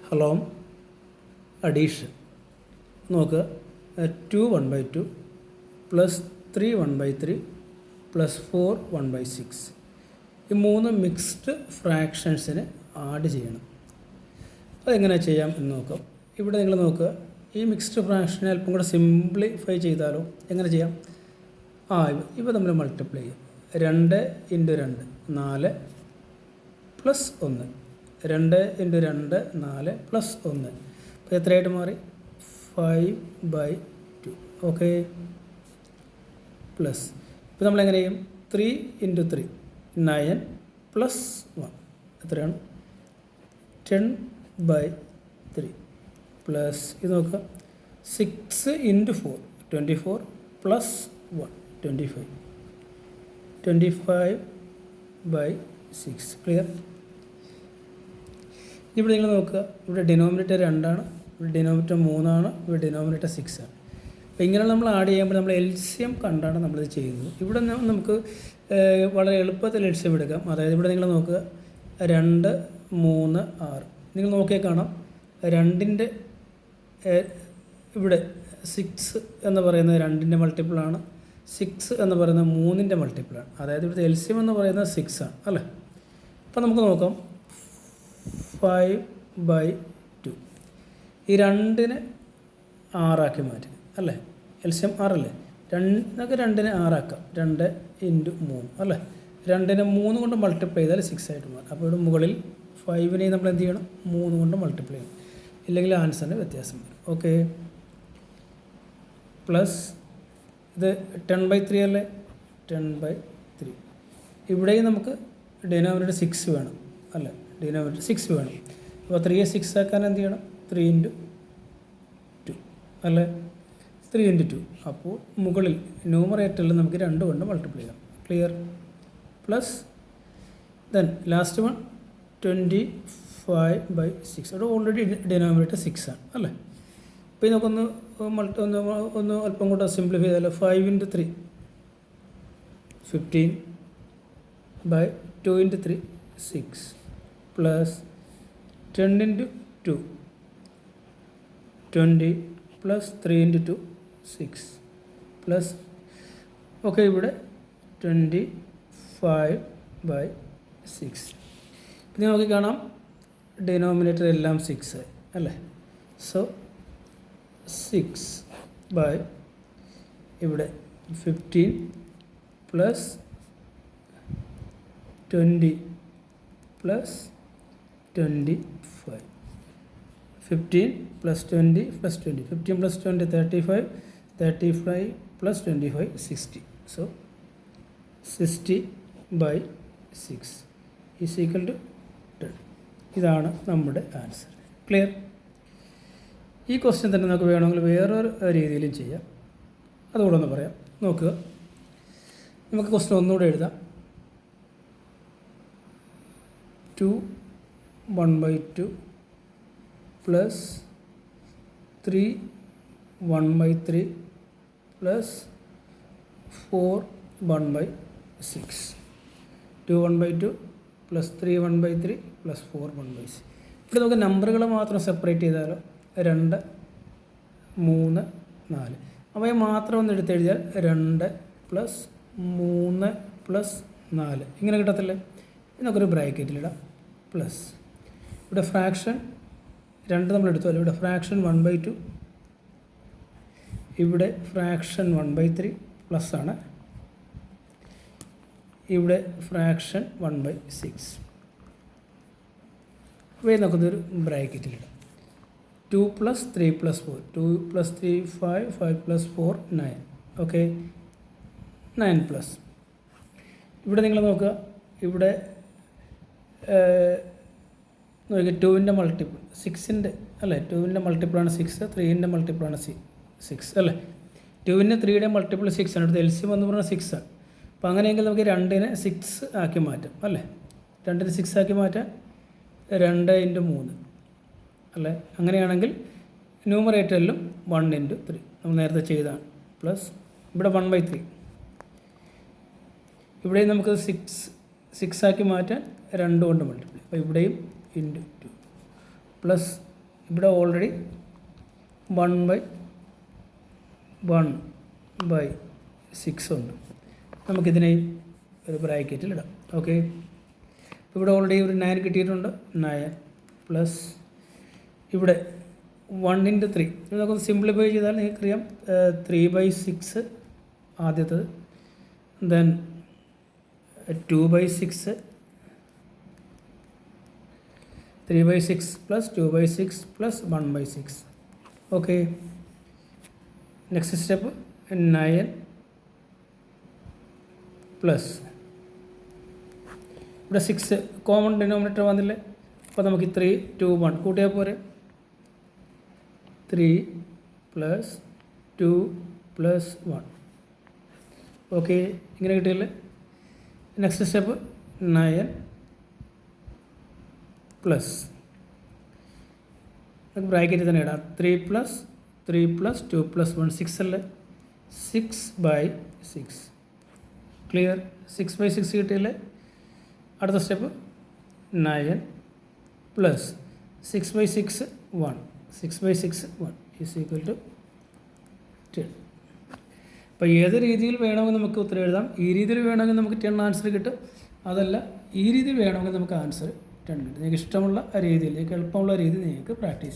Hello addition നോക്കുക. 2 1/2 plus 3 1/3 plus 4 1/6 ഈ മൂന്ന് മിക്സ്ഡ് ഫ്രാക്ഷൻസിന് ആഡ് ചെയ്യണം. അതെങ്ങനെ ചെയ്യാം എന്ന് നോക്കാം. ഇവിടെ നിങ്ങൾ നോക്കുക, ഈ മിക്സ്ഡ് ഫ്രാക്ഷനെ അല്പം കൂടെ സിംപ്ലിഫൈ ചെയ്താലോ? എങ്ങനെ ചെയ്യാം? ഇവ തമ്മിൽ മൾട്ടിപ്ലൈ ചെയ്യാം. 2 × 2 4 പ്ലസ് 1 2 × 2 4 പ്ലസ് 1 അപ്പോൾ എത്രയായിട്ട് മാറി? 5/2. ഓക്കെ, പ്ലസ് ഇപ്പോൾ നമ്മളെങ്ങനെ ചെയ്യും? 3 × 3 9 പ്ലസ് 1 എത്രയാണ്? 10/3 പ്ലസ് ഇത് നോക്കുക, 6 × 4 24 പ്ലസ് 1 25 25/6. ക്ലിയർ? ഇവിടെ നിങ്ങൾ നോക്കുക, ഇവിടെ ഡിനോമിനേറ്റർ 2 ആണ്, ഇവിടെ ഡിനോമിനേറ്റർ 3 ആണ്, ഇവിടെ ഡിനോമിനേറ്റർ 6 ആണ്. അപ്പോൾ ഇങ്ങനെ നമ്മൾ ആഡ് ചെയ്യുമ്പോൾ നമ്മൾ LCM കണ്ടാണ് നമ്മളിത് ചെയ്യുന്നത്. ഇവിടെ നമുക്ക് വളരെ എളുപ്പത്തിൽ LCM എടുക്കാം. അതായത് ഇവിടെ നിങ്ങൾ നോക്കുക, 2 3 6 നിങ്ങൾ നോക്കിയാൽ കാണാം, 2ൻ്റെ ഇവിടെ 6 എന്ന് പറയുന്നത് 2ൻ്റെ മൾട്ടിപ്പിളാണ്, 6 എന്ന് പറയുന്നത് 3ൻ്റെ മൾട്ടിപ്പിളാണ്. അതായത് ഇവിടുത്തെ LCM എന്ന് പറയുന്നത് 6 ആണ് അല്ലേ? അപ്പോൾ നമുക്ക് നോക്കാം, 5/2 ഈ 2നെ 6 മാറ്റി അല്ലേ? LCM 6 അല്ലേ? നമുക്ക് 2നെ 6 ആക്കാം. 2 × 3 അല്ലേ? 2നെ 3 കൊണ്ട് മൾട്ടിപ്ലൈ ചെയ്താൽ 6 ആയിട്ട് മാറും. അപ്പോൾ ഇവിടെ മുകളിൽ 5നെ നമ്മൾ എന്ത് ചെയ്യണം? 3 കൊണ്ട് മൾട്ടിപ്ലൈ ചെയ്യണം, ഇല്ലെങ്കിൽ ആൻസറിന് വ്യത്യാസം വരും. ഓക്കെ, പ്ലസ് ഇത് 10/3 അല്ലേ? 10/3 ഇവിടെയും നമുക്ക് ഡിനോമിനേറ്റർ 6 വേണം അല്ലേ? ഡിനോമിനേറ്റർ 6 വേണം. അപ്പോൾ 3യെ 6 ആക്കാൻ എന്ത് ചെയ്യണം? 3 × 2 അല്ലേ? 3 × 2 അപ്പോൾ മുകളിൽ ന്യൂമറേറ്ററിൽ നമുക്ക് 2 കൊണ്ട് മൾട്ടിപ്ലൈ ചെയ്യാം. Clear? Plus then last one 25/6. അവിടെ ഓൾറെഡി ഡിനോമിനേറ്റർ 6 ആണ് അല്ലേ? അപ്പോൾ നമുക്കൊന്ന് ഒന്ന് അല്പം കൂടെ സിംപ്ലിഫൈ ചെയ്താലോ? 5 × 3 15/2 × 3 6 പ്ലസ് 10 × 2 20 പ്ലസ് 3 × 2 6 പ്ലസ് ഓക്കെ ഇവിടെ 25/6. ഇത് നമുക്ക് കാണാം, ഡിനോമിനേറ്റർ എല്ലാം 6 അല്ലേ? സോ 6 ഇവിടെ 15 plus 20 plus 25 15 plus 20 plus 20 15 plus 20 35 35 plus 25 60. So 60/6 is equal to 10. ഇതാണ് നമ്മുടെ ആൻസർ. ക്ലിയർ? ഈ ക്വസ്റ്റ്യൻ തന്നെ നമുക്ക് വേണമെങ്കിൽ വേറൊരു രീതിയിലും ചെയ്യാം. അതുകൂടെ ഒന്ന് പറയാം. നോക്കുക, നമുക്ക് ക്വസ്റ്റ്യൻ ഒന്നുകൂടെ എഴുതാം. 2 1/2 പ്ലസ് 3 1/3 പ്ലസ് 4 1/6 2 1/2 പ്ലസ് 3 1/3 പ്ലസ് 4 1/6. ഇവിടെ നമുക്ക് നമ്പറുകൾ മാത്രം സെപ്പറേറ്റ് ചെയ്താലോ? 2 3 4 അവയെ മാത്രം ഒന്ന് എടുത്തെഴുതിയാൽ 2 പ്ലസ് 3 പ്ലസ് 4 ഇങ്ങനെ കിട്ടത്തില്ലേ? നമുക്കൊരു ബ്രാക്കറ്റിലിടാം. പ്ലസ് ഇവിടെ ഫ്രാക്ഷൻ 2 നമ്മൾ എടുത്താലും ഇവിടെ ഫ്രാക്ഷൻ 1/2 ഇവിടെ ഫ്രാക്ഷൻ 1/3 പ്ലസ് ആണ്, ഇവിടെ ഫ്രാക്ഷൻ 1/6. ഇവയെ നമുക്കൊരു ബ്രാക്കറ്റിലിടാം. 2 plus 3 plus 4 2 plus 3 5 5 plus 4 9. Okay, 9 plus ഇവിടെ നിങ്ങൾ നോക്കുക, ഇവിടെ നോക്കുക 2ൻ്റെ മൾട്ടിപ്പിൾ 6ൻ്റെ അല്ലേ? 2ൻ്റെ മൾട്ടിപ്പിളാണ് 6, 3ൻ്റെ മൾട്ടിപ്പിളാണ് 6 അല്ലേ? 2ൻ്റെ 3യുടെ മൾട്ടിപ്പിൾ 6 ആണ്. അടുത്ത് LCM എന്ന് പറഞ്ഞാൽ 6 ആണ്. അപ്പോൾ അങ്ങനെയെങ്കിൽ നമുക്ക് 2നെ 6 ആക്കി മാറ്റാം അല്ലേ? 2നെ 6 ആക്കി മാറ്റാം. 2 × 3 അല്ലേ? അങ്ങനെയാണെങ്കിൽ ന്യൂമറേറ്ററിലും 1 × 3 നമ്മൾ നേരത്തെ ചെയ്താണ്. പ്ലസ് ഇവിടെ 1/3 ഇവിടെയും നമുക്ക് 6 ആക്കി മാറ്റാൻ 2 കൊണ്ട് മൾട്ടിപ്ലൈ. അപ്പോൾ ഇവിടെയും × 2 പ്ലസ് ഇവിടെ ഓൾറെഡി 1/1/6 ഉണ്ട്. നമുക്കിതിനെ ഒരു ബ്രാക്കറ്റിൽ ഇടാം. ഓക്കെ, ഇവിടെ ഓൾറെഡി ഒരു 9 കിട്ടിയിട്ടുണ്ട്. 9 പ്ലസ് ഇവിടെ 1 × 3. നമുക്കൊന്ന് സിംപ്ലിഫൈ ചെയ്താൽ നിങ്ങൾക്കറിയാം 3/6 ആദ്യത്തത്, then 2/6, 3/6 plus 2/6 plus 1/6. Okay, next step 9 plus ഇവിടെ 6 കോമൺ ഡിനോമിനേറ്റർ വന്നില്ലേ. അപ്പോൾ നമുക്ക് 3, 2, 1 കൂട്ടിയാൽ പോരെ. 3 പ്ലസ് 2 പ്ലസ് 1. ഓക്കെ, ഇങ്ങനെ കിട്ടിയല്ലേ. നെക്സ്റ്റ് സ്റ്റെപ്പ് 9 പ്ലസ് നമുക്ക് ബ്രാക്കറ്റിൽ തന്നെ ഇടാം. 3 പ്ലസ് 2 പ്ലസ് 1 6 അല്ലേ. 6/6. ക്ലിയർ. 6/6 കിട്ടിയല്ലേ. അടുത്ത step 9 plus 6/6 1. 6/6 1 is equal to 10. അപ്പോൾ ഏത് രീതിയിൽ വേണമെങ്കിൽ നമുക്ക് ഉത്തരം എഴുതാം. ഈ രീതിയിൽ വേണമെങ്കിൽ നമുക്ക് 10 ആൻസർ കിട്ടും. അതല്ല, ഈ രീതിയിൽ വേണമെങ്കിൽ നമുക്ക് ആൻസർ 10 കിട്ടും. നിങ്ങൾക്ക് ഇഷ്ടമുള്ള രീതിയിൽ, നിങ്ങൾക്ക് എളുപ്പമുള്ള രീതിയിൽ നിങ്ങൾക്ക് പ്രാക്ടീസ് ചെയ്യാം.